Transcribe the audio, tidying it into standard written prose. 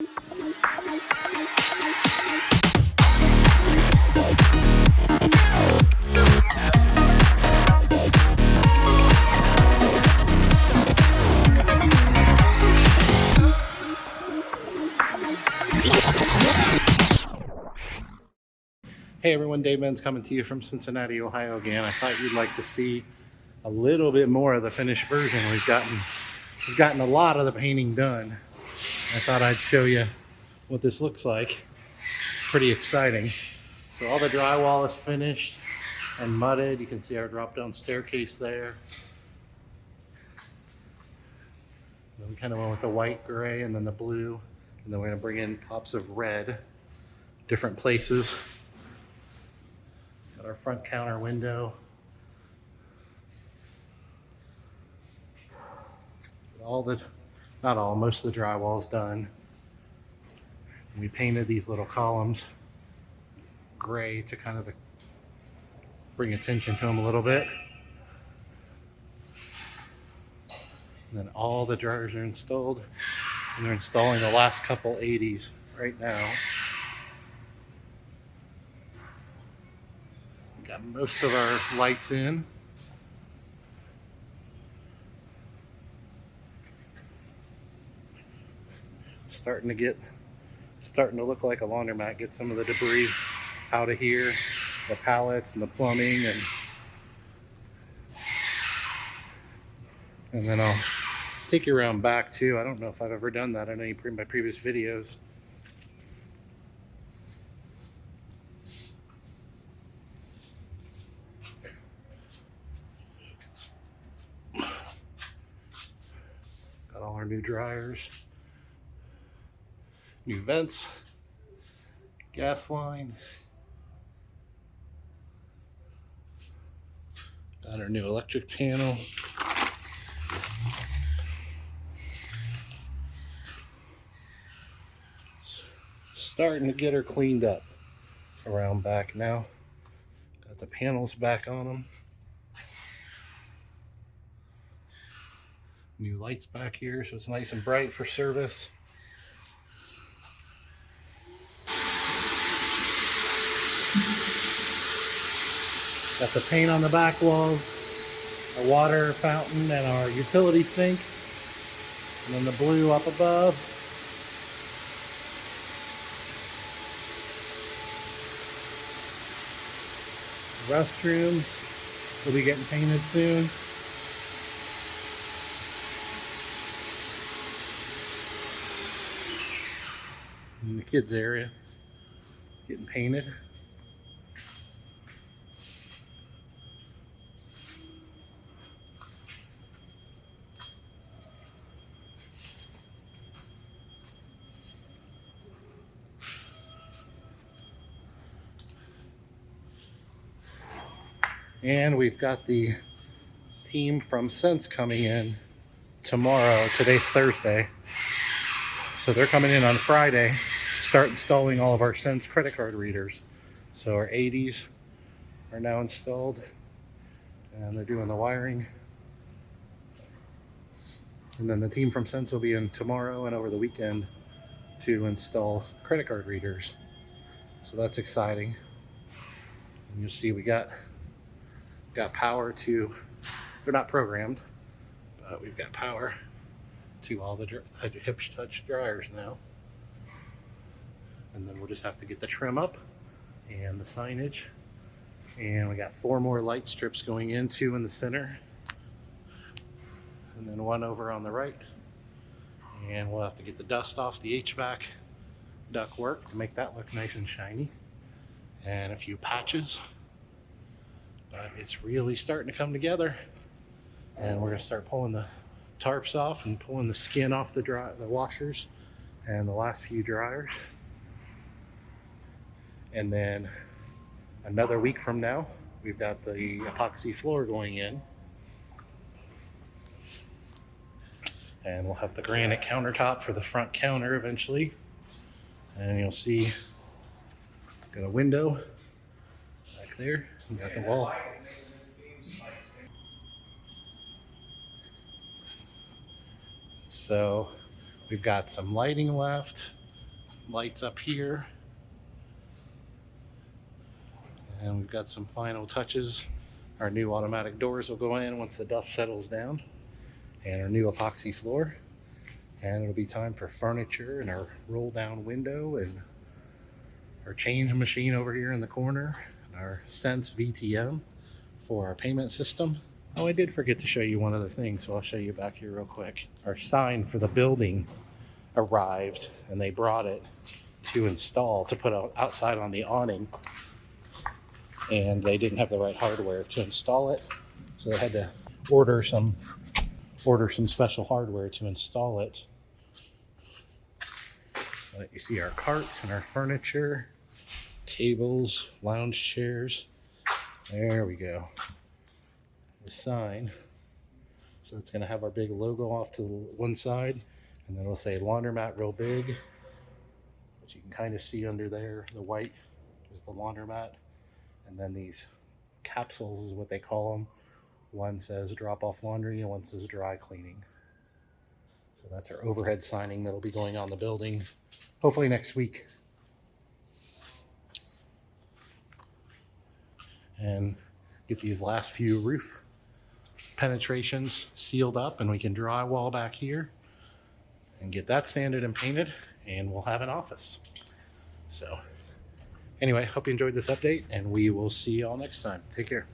Hey everyone, Dave Benz coming to you from Cincinnati, Ohio again. I thought you'd like to see a little bit more of the finished version. We've gotten a lot of the painting done. I thought I'd show you what this looks like. Pretty exciting. So all the drywall is finished and mudded. You can see our drop-down staircase there. Then we kind of went with the white, gray, and then the blue. And then we're going to bring in pops of red, different places. Got our front counter window. Most of the drywall's done. We painted these little columns gray to kind of bring attention to them a little bit. And then all the dryers are installed, and they're installing the last couple 80s right now. We got most of our lights in. Starting to look like a laundromat. Get some of the debris out of here, the pallets and the plumbing, and then I'll take you around back too. I don't know if I've ever done that in any of my previous videos. Got all our new dryers. New vents, gas line, got our new electric panel. Starting to get her cleaned up around back now. Got the panels back on them. New lights back here, so it's nice and bright for service. Got the paint on the back walls, a water fountain, and our utility sink, and then the blue up above. Restrooms will be getting painted soon. And the kids area getting painted. And we've got the team from Sense coming in tomorrow. Today's Thursday. So they're coming in on Friday to start installing all of our Sense credit card readers. So our 80s are now installed, and they're doing the wiring. And then the team from Sense will be in tomorrow and over the weekend to install credit card readers. So that's exciting. And you'll see we got power to, they're not programmed, but we've got power to all the Hipch Touch dryers now. And then we'll just have to get the trim up and the signage. And we got 4 more light strips going in, 2 in the center, and then 1 over on the right. And we'll have to get the dust off the HVAC ductwork to make that look nice and shiny. And a few patches. But it's really starting to come together, and we're going to start pulling the tarps off and pulling the skin off the washers and the last few dryers. And then another week from now, we've got the epoxy floor going in, and we'll have the granite countertop for the front counter eventually. And you'll see, got a window back there. We got the wall. So we've got some lighting left. lights up here. And we've got some final touches. Our new automatic doors will go in once the dust settles down. And our new epoxy floor. And it'll be time for furniture and our roll down window and our change machine over here in the corner. And our Sense VTM for our payment system. Oh, I did forget to show you one other thing, so I'll show you back here real quick. Our sign for the building arrived, and they brought it to install, to put outside on the awning. And they didn't have the right hardware to install it, so they had to order some special hardware to install it. You see our carts and our furniture, tables, lounge chairs. There we go. The sign. So it's going to have our big logo off to one side, and then it'll say Laundromat real big, which you can kind of see under there. The white is the laundromat, and then these capsules is what they call them. One says drop off laundry and one says dry cleaning. So that's our overhead signing that'll be going on the building hopefully next week. And get these last few roof penetrations sealed up, and we can drywall back here and get that sanded and painted, and we'll have an office. So anyway, hope you enjoyed this update, and we will see you all next time. Take care.